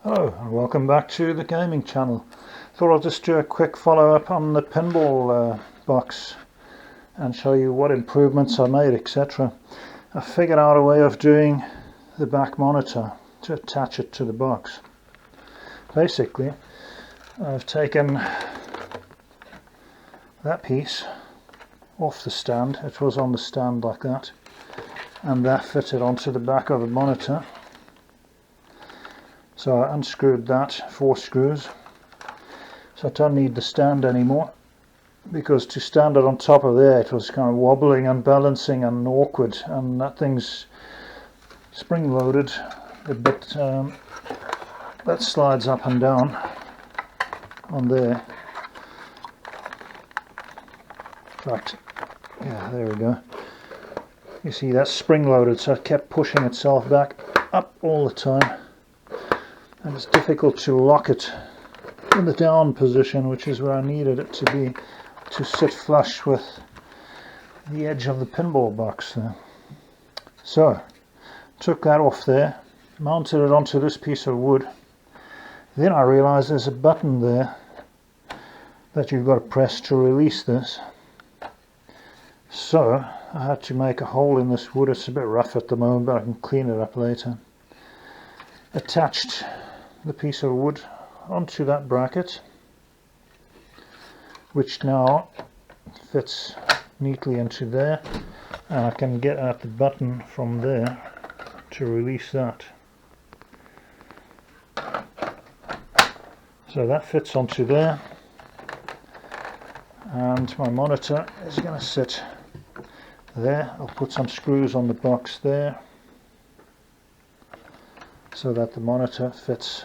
Hello and welcome back to the gaming channel. Thought I'll just do a quick follow-up on the pinball box and show you what improvements I made, etc. I figured out a way of doing the back monitor to attach it to the box. Basically, I've taken that piece off the stand. It was on the stand like that, and that fitted onto the back of the monitor. So I unscrewed that, 4 screws. So I don't need the stand anymore, because to stand it on top of there it was kind of wobbling and balancing and awkward, and that thing's spring loaded a bit. That slides up and down on there. In fact, yeah, there we go. You see that's spring loaded, so it kept pushing itself back up all the time. And it's difficult to lock it in the down position, which is where I needed it to be, to sit flush with the edge of the pinball box there. So, took that off there, mounted it onto this piece of wood. Then I realized there's a button there that you've got to press to release this. So, I had to make a hole in this wood. It's a bit rough at the moment, but I can clean it up later. Attached the piece of wood onto that bracket, which now fits neatly into there, and I can get at the button from there to release that. So that fits onto there, and my monitor is going to sit there. I'll put some screws on the box there so that the monitor fits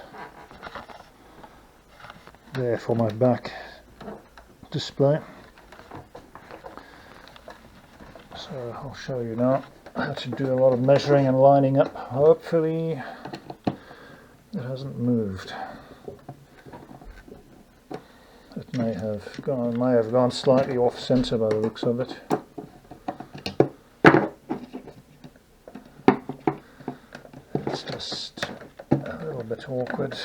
there for my back display. So I'll show you now how to do a lot of measuring and lining up. Hopefully it hasn't moved. It may have gone slightly off center by the looks of it. It's just a little bit awkward.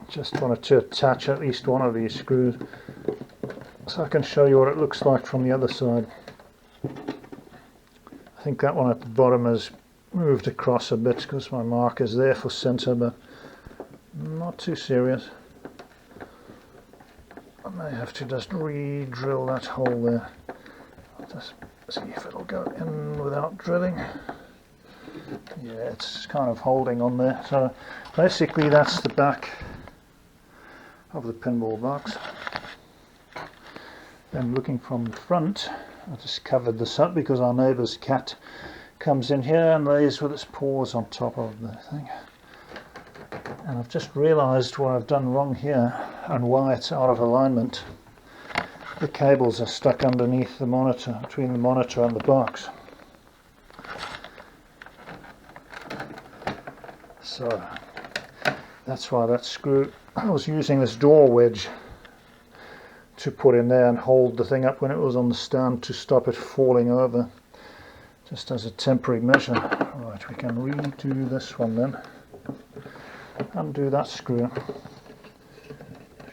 Just wanted to attach at least one of these screws so I can show you what it looks like from the other side. I think that one at the bottom has moved across a bit because my mark is there for center, but not too serious. I may have to just re-drill that hole there. I'll just see if it'll go in without drilling. Yeah, it's kind of holding on there. So basically that's the back of the pinball box. Then looking from the front, I just covered this up because our neighbour's cat comes in here and lays with its paws on top of the thing. And I've just realised what I've done wrong here and why it's out of alignment. The cables are stuck underneath the monitor, between the monitor and the box. So that's why that screw, I was using this door wedge to put in there and hold the thing up when it was on the stand to stop it falling over, just as a temporary measure. Right, we can redo this one then. Undo that screw.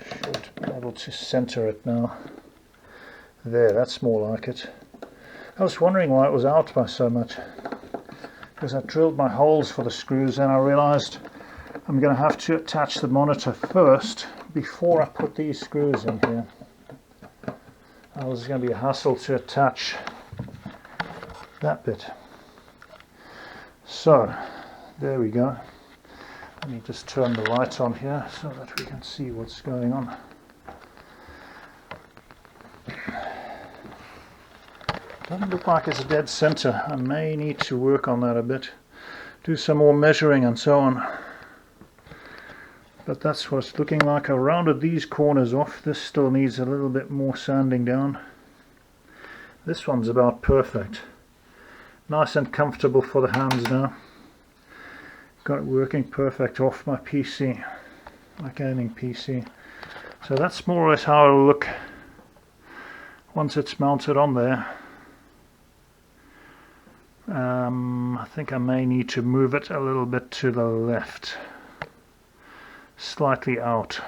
Should be able to center it now. There, that's more like it. I was wondering why it was out by so much, because I drilled my holes for the screws and I realized I'm going to have to attach the monitor first before I put these screws in here. It was going to be a hassle to attach that bit. So there we go. Let me just turn the light on here so that we can see what's going on. Doesn't look like it's a dead center. I may need to work on that a bit, do some more measuring and so on. But that's what it's looking like. I rounded these corners off. This still needs a little bit more sanding down. This one's about perfect. Nice and comfortable for the hands now. Got it working perfect off my PC, my gaming PC. So that's more or less how it'll look once it's mounted on there, I think I may need to move it a little bit to the left, slightly out.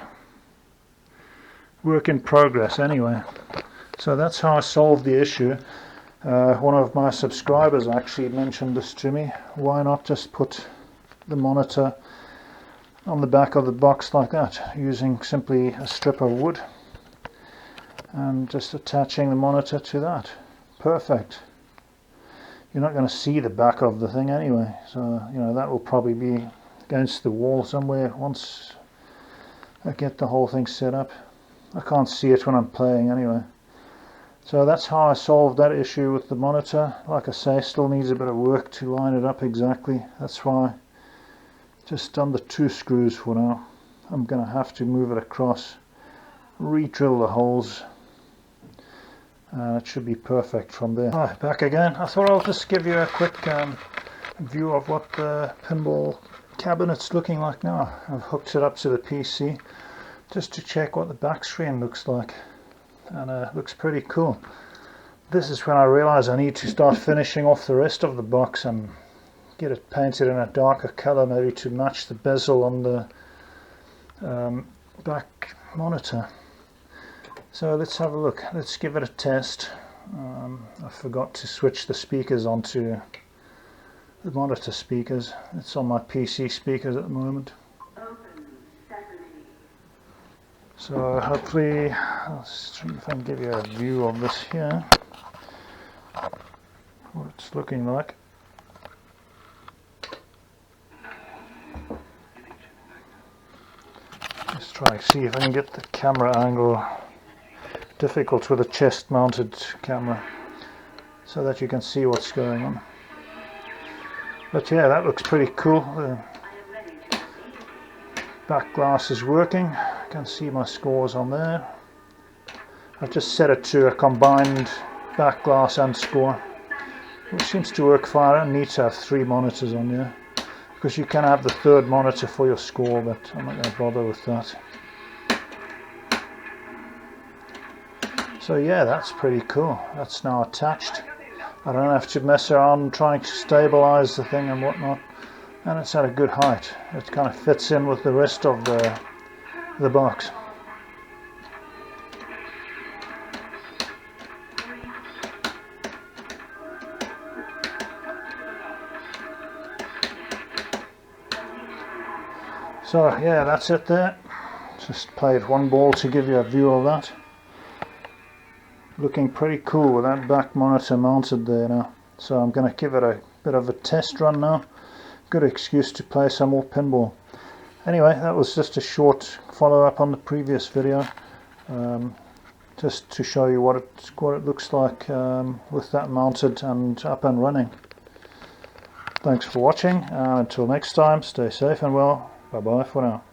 Work in progress anyway. So that's how I solved the issue. One of my subscribers actually mentioned this to me. Why not just put the monitor on the back of the box like that, using simply a strip of wood and just attaching the monitor to that. Perfect. You're not going to see the back of the thing anyway, so you know that will probably be against the wall somewhere once I get the whole thing set up. I can't see it when I'm playing anyway. So that's how I solved that issue with the monitor. Like I say, still needs a bit of work to line it up exactly. That's why just done the 2 screws for now. I'm going to have to move it across, re-drill the holes. It should be perfect from there. Back again. I thought I'll just give you a quick view of what the pinball cabinet's looking like now. I've hooked it up to the PC just to check what the back screen looks like, and it looks pretty cool. This is when I realize I need to start finishing off the rest of the box and get it painted in a darker color, maybe to match the bezel on the back monitor. So let's have a look. Let's give it a test. I forgot to switch the speakers onto the monitor speakers. It's on my PC speakers at the moment. So hopefully, let's see if I can give you a view of this here. What it's looking like. Let's try and see if I can get the camera angle. Difficult with a chest mounted camera, so that you can see what's going on. But yeah, that looks pretty cool. The back glass is working. I can see my scores on there. I've just set it to a combined back glass and score, which seems to work fine. I don't need to have 3 monitors on there, because you can have the 3rd monitor for your score, but I'm not going to bother with that. So yeah, that's pretty cool. That's now attached. I don't have to mess around trying to stabilize the thing and whatnot, and it's at a good height. It kind of fits in with the rest of the box. So yeah, that's it there. Just played one ball to give you a view of that. Looking pretty cool with that back monitor mounted there now. So I'm going to give it a bit of a test run now. Good excuse to play some more pinball. Anyway, that was just a short follow-up on the previous video, just to show you what it looks like with that mounted and up and running. Thanks for watching. Until next time, stay safe and well. Bye bye for now.